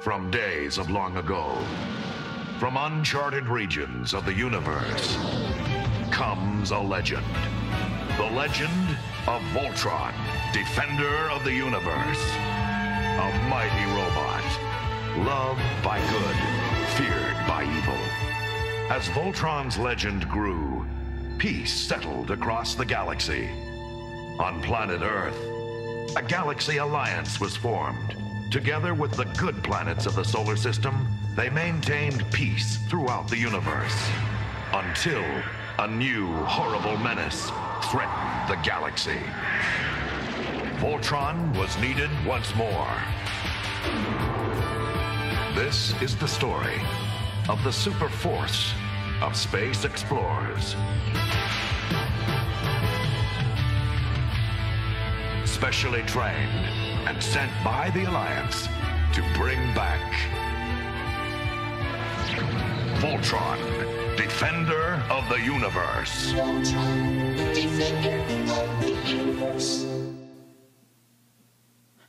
From days of long ago, from uncharted regions of the universe, comes a legend. The legend of Voltron, defender of the universe. A mighty robot, loved by good, feared by evil. As Voltron's legend grew, peace settled across the galaxy. On planet Earth, a galaxy alliance was formed. Together with the good planets of the solar system, they maintained peace throughout the universe. Until a new, horrible menace threatened the galaxy. Voltron was needed once more. This is the story of the super force of space explorers. Specially trained and sent by the Alliance to bring back Voltron, defender of the universe. Voltron, defender of the universe.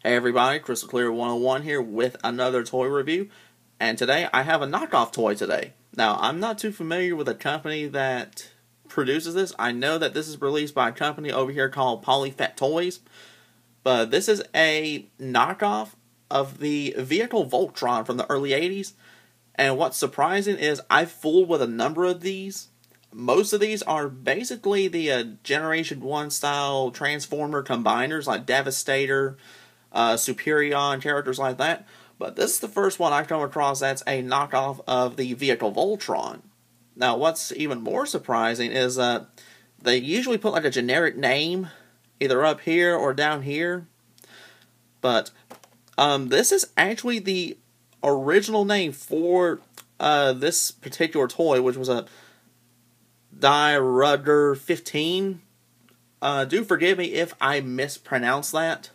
Hey everybody, Crystal Clear 101 here with another toy review, and today I have a knockoff toy today. Now, I'm not too familiar with the company that produces this. I know that this is released by a company over here called Polyfect Toys, but this is a knockoff of the Vehicle Voltron from the early 80s, and what's surprising is I've fooled with a number of these. Most of these are basically the Generation 1 style Transformer combiners like Devastator, Superion, characters like that. But this is the first one I've come across that's a knockoff of the Vehicle Voltron. Now, what's even more surprising is they usually put like a generic name either up here or down here. But this is actually the original name for this particular toy, which was a Dairugger XV. Do forgive me if I mispronounce that.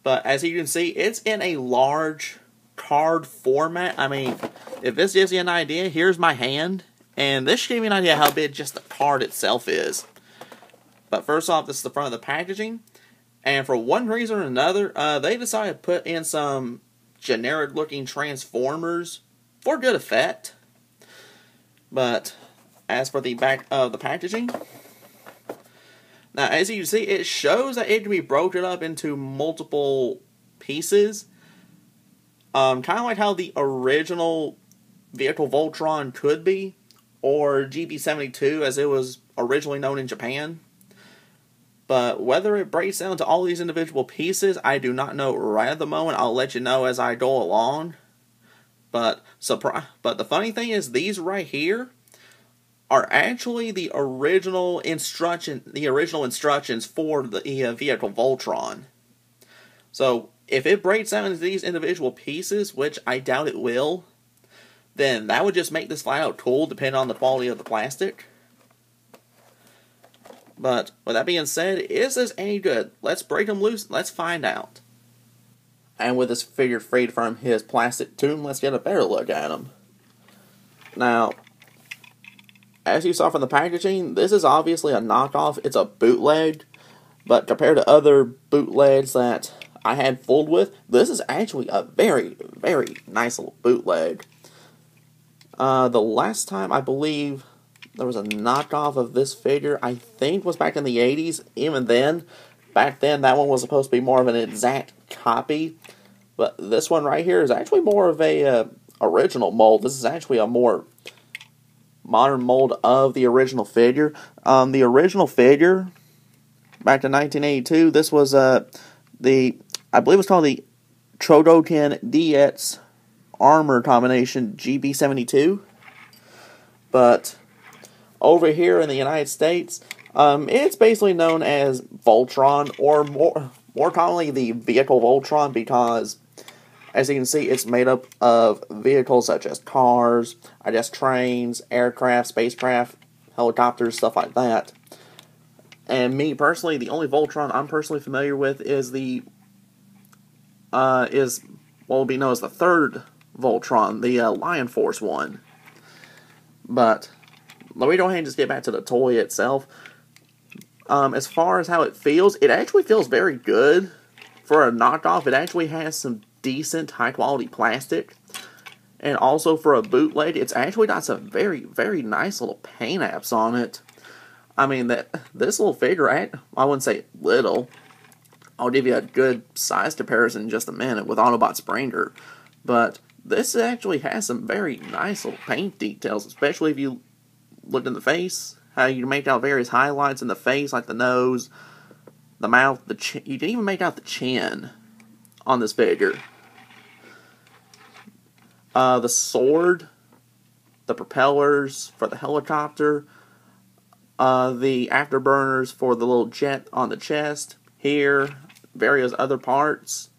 But as you can see, it's in a large card format. I mean, if this gives you an idea, here's my hand. And this should give you an idea how big just the card itself is. But first off, this is the front of the packaging. And for one reason or another, they decided to put in some generic looking Transformers for good effect. But as for the back of the packaging, now, as you can see, it shows that it can be broken up into multiple pieces. Kind of like how the original Vehicle Voltron could be, or GB72 as it was originally known in Japan. But whether it breaks down to all these individual pieces, I do not know right at the moment. I'll let you know as I go along. But the funny thing is, these right here are actually the original instructions for the Vehicle Voltron. So if it breaks down into these individual pieces, which I doubt it will, then that would just make this flat out cool, depending on the quality of the plastic. But with that being said, is this any good? Let's break them loose. Let's find out. And with this figure freed from his plastic tomb, let's get a better look at him. Now, as you saw from the packaging, this is obviously a knockoff. It's a bootleg, but compared to other bootlegs that I had fooled with, this is actually a very, very nice little bootleg. The last time I believe there was a knockoff of this figure, I think was back in the 80s. Even then, back then, that one was supposed to be more of an exact copy. But this one right here is actually more of a original mold. This is actually a more modern mold of the original figure. The original figure, back in 1982, this was I believe it was called the Chodoken DX Armor Combination GB72. But over here in the United States, it's basically known as Voltron, or more commonly the Vehicle Voltron, because as you can see, it's made up of vehicles such as cars, I guess trains, aircraft, spacecraft, helicopters, stuff like that. And me personally, the only Voltron I'm personally familiar with is what will be known as the third Voltron, the Lion Force one. But let me go ahead and just get back to the toy itself. As far as how it feels, it actually feels very good. For a knockoff, it actually has some decent, high-quality plastic. And also for a bootleg, it's actually got some very, very nice little paint apps on it. I mean, this little figure, I wouldn't say little. I'll give you a good size comparison in just a minute with Autobot Springer. But this actually has some very nice little paint details, especially if you look in the face. How you make out various highlights in the face, like the nose, the mouth, the chin. You can even make out the chin on this figure. The sword, the propellers for the helicopter, the afterburners for the little jet on the chest, here, various other parts.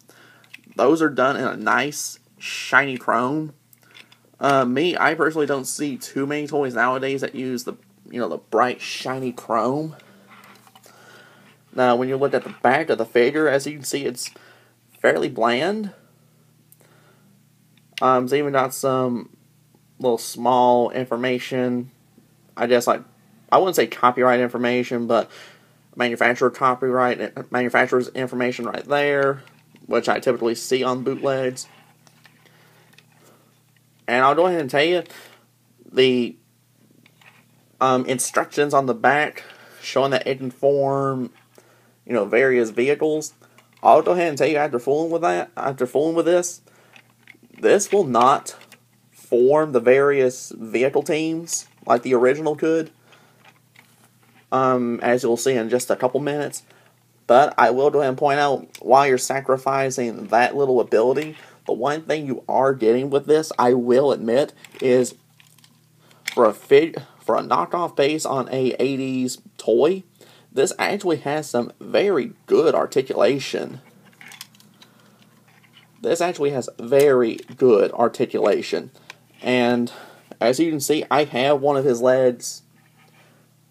Those are done in a nice, shiny chrome. I personally don't see too many toys nowadays that use the bright, shiny chrome. Now, when you look at the back of the figure, as you can see, it's fairly bland. It's even got some little small information. I guess, like, I wouldn't say copyright information, but manufacturer's information right there, which I typically see on bootlegs. And I'll go ahead and tell you, the instructions on the back showing that it can form, various vehicles. I'll go ahead and tell you, after fooling with this will not form the various vehicle teams like the original could, as you'll see in just a couple minutes. But I will go ahead and point out, while you're sacrificing that little ability, the one thing you are getting with this, I will admit, is for a knockoff based on a 80s toy, this actually has some very good articulation. And as you can see, I have one of his legs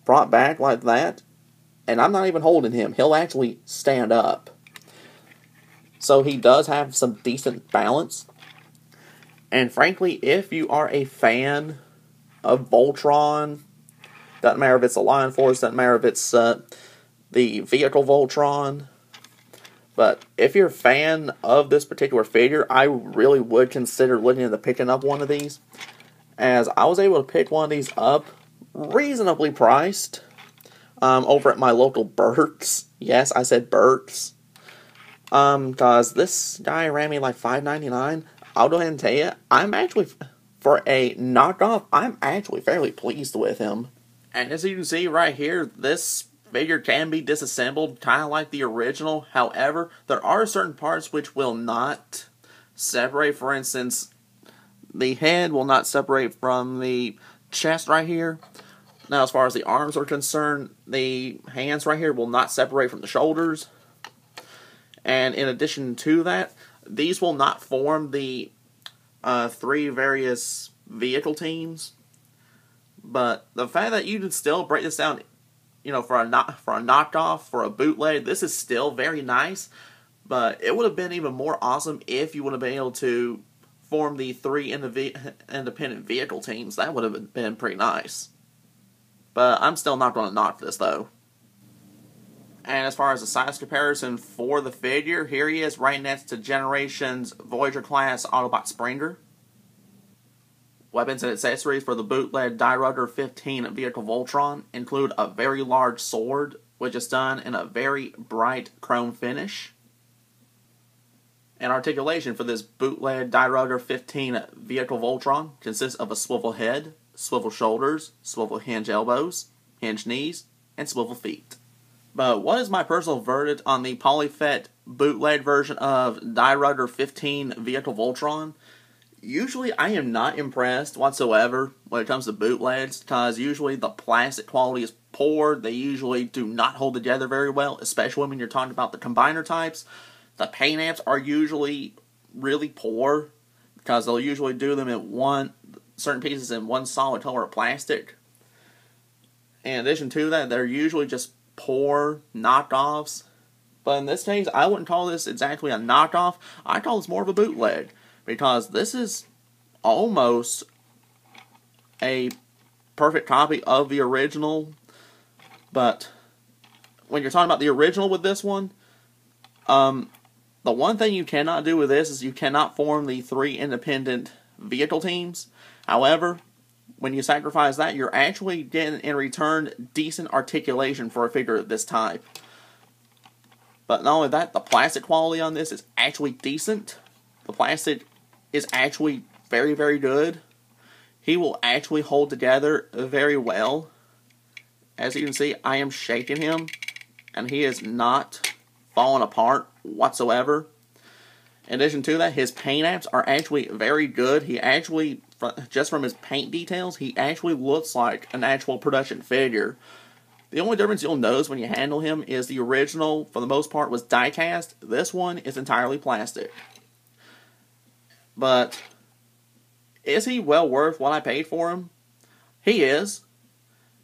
brought back like that, and I'm not even holding him. He'll actually stand up. So he does have some decent balance. And frankly, if you are a fan of Voltron, doesn't matter if it's a Lion Force, doesn't matter if it's the Vehicle Voltron, but if you're a fan of this particular figure, I really would consider looking into picking up one of these, as I was able to pick one of these up reasonably priced over at my local Burt's. Yes, I said Burt's. Because this guy ran me like $5.99. I'll go ahead and tell you, for a knockoff, I'm actually fairly pleased with him. And as you can see right here, this figure can be disassembled, kind of like the original. However, there are certain parts which will not separate. For instance, the head will not separate from the chest right here. Now, as far as the arms are concerned, the hands right here will not separate from the shoulders. And in addition to that, these will not form the 3 various vehicle teams. But the fact that you can still break this down, for a knockoff, for a bootleg, this is still very nice. But it would have been even more awesome if you would have been able to form the 3 independent vehicle teams. That would have been pretty nice. But I'm still not going to knock this, though. And as far as the size comparison for the figure, here he is right next to Generation's Voyager-class Autobot Springer. Weapons and accessories for the bootleg Dairugger XV Vehicle Voltron include a very large sword, which is done in a very bright chrome finish. And articulation for this bootleg Dairugger XV Vehicle Voltron consists of a swivel head, swivel shoulders, swivel hinge elbows, hinge knees, and swivel feet. But what is my personal verdict on the Polyfect bootleg version of Dairugger XV Vehicle Voltron? Usually I am not impressed whatsoever when it comes to bootlegs, because usually the plastic quality is poor. They usually do not hold together very well, especially when you're talking about the combiner types. The paint apps are usually really poor, because they'll usually do them in certain pieces in one solid color of plastic. In addition to that, they're usually just poor knockoffs. But in this case, I wouldn't call this exactly a knockoff. I call this more of a bootleg, because this is almost a perfect copy of the original. But when you're talking about the original with this one, The one thing you cannot do with this is you cannot form the 3 independent vehicle teams. However, when you sacrifice that, you're actually getting in return decent articulation for a figure of this type. But not only that, the plastic quality on this is actually decent. The plastic is actually very, very good. He will actually hold together very well. As you can see, I am shaking him, and he is not falling apart whatsoever. In addition to that, his paint apps are actually very good. He actually, just from his paint details, he actually looks like an actual production figure. The only difference you'll notice when you handle him is the original, for the most part, was die-cast. This one is entirely plastic. But is he well worth what I paid for him? He is.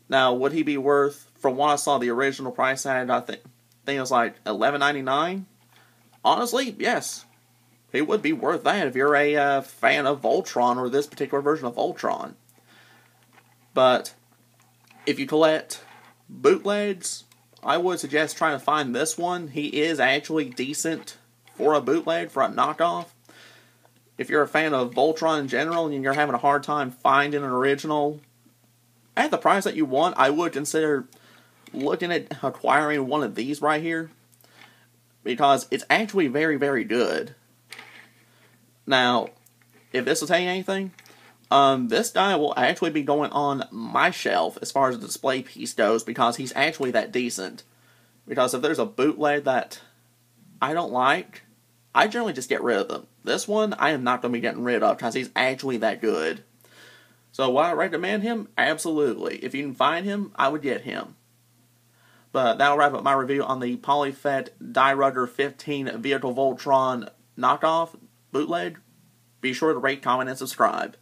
Now, would he be worth, from what I saw the original price at, I think it was like $11.99? Honestly, yes. He would be worth that if you're a fan of Voltron or this particular version of Voltron. But if you collect bootlegs, I would suggest trying to find this one. He is actually decent for a bootleg, for a knockoff. If you're a fan of Voltron in general and you're having a hard time finding an original at the price that you want, I would consider looking at acquiring one of these right here, because it's actually very, very good. Now, if this will tell you anything, this guy will actually be going on my shelf as far as the display piece goes, because he's actually that decent. Because if there's a bootleg that I don't like, I generally just get rid of them. This one, I am not going to be getting rid of, because he's actually that good. So, would I recommend him? Absolutely. If you can find him, I would get him. But that'll wrap up my review on the Polyfect Dairugger XV Vehicle Voltron knockoff bootleg. Be sure to rate, comment, and subscribe.